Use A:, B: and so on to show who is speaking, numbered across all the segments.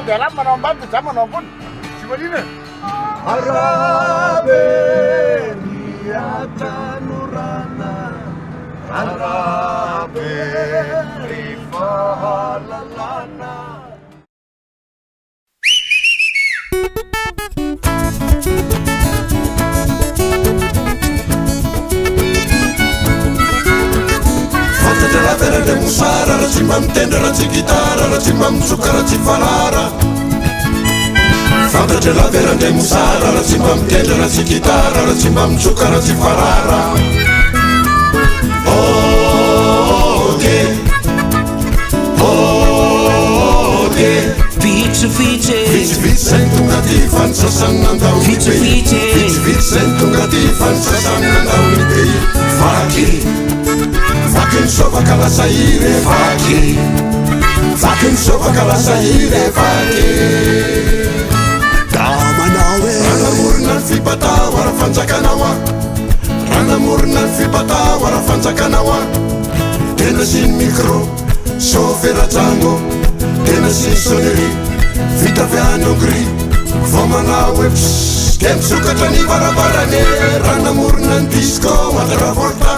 A: Dalam menomban sama nopun sebenarnya.
B: Harabe niata nurana, harabe rifahalalana. Fatadela vera de musara, racimam tenda, racigitara, racimam suka, racifalara. Fantatry la vera ndray mosara raha tsy mba mitendra raha tsy gitara raha tsy mba mitsoka raha tsy farara ode ode
C: Vitsivitsy
B: zay ny tonga ty fanisasany nandaony vitsivitsy zay ny tonga ty fanisasany nandaony be vaky vaky nisovaka lasahire vaky vaky nisovaka lasahire vaky ranamorona ny fibatao ara fanjakanao a ranamorona ny fibatao ara fanjakanao a tena sy ny micro soferajango tena sy ny sonnerie vita avy any Hongrie vao manao hoe ke misokatra ny varavarane ranamorona ny disco ady ravolta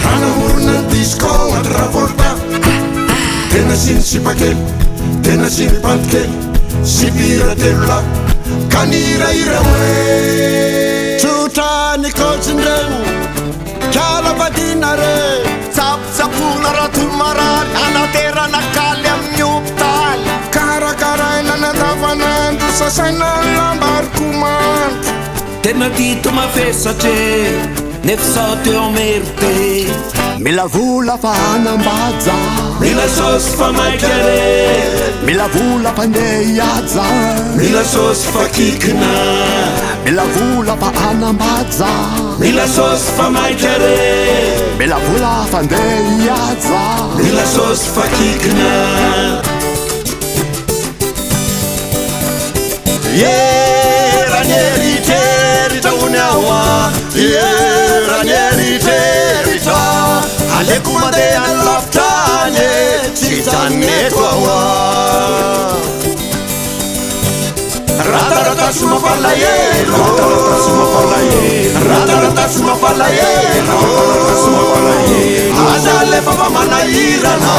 B: ranamorona ny disco ady ravolta tena sy ny sipakely tena sy ny pantikely sipira telo la kaniraira hoe tsotra ny kotsindregny kalavadina re
D: Sapsapuna ratulmarary anaterana kaly amin'ny hopitaly
A: karakaraina nadavanandro sasaina lambariko mandro
C: tena dito mafesatre nefa sao teo merte
D: mila vola fa hanambaja
C: mila sosy fa maikare
D: mila vola fa ndeha hiaja
B: mila sosy fa kikina
D: mila vola fa hanambaja
C: mila sosy fa maikare
D: mila vola fa ndeha hiaja
B: mila sosy fa kikina
D: ranieriteritra hony aho a ranieriteritra aleko mandeha any lavitany tsy janoneto aho a rataratasy mafalahelo rataratasy mafalahelo aza lefa fa manahirana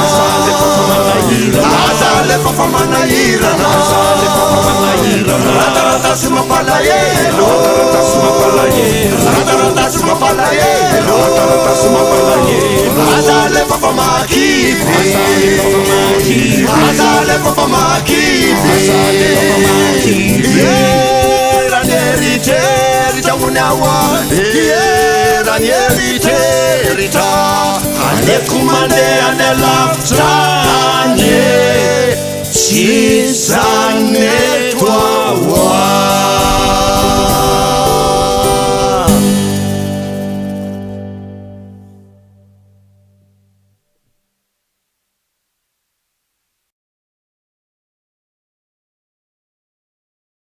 D: aza lefa fa manahirana rataratasy mafalahelo rataratasy mafalahelo aza lefa fa makivy aza lefa fa makivy ranieriteritra hony aho a ranieriteritra aleko mandeha any lavitany tsy zaneto aho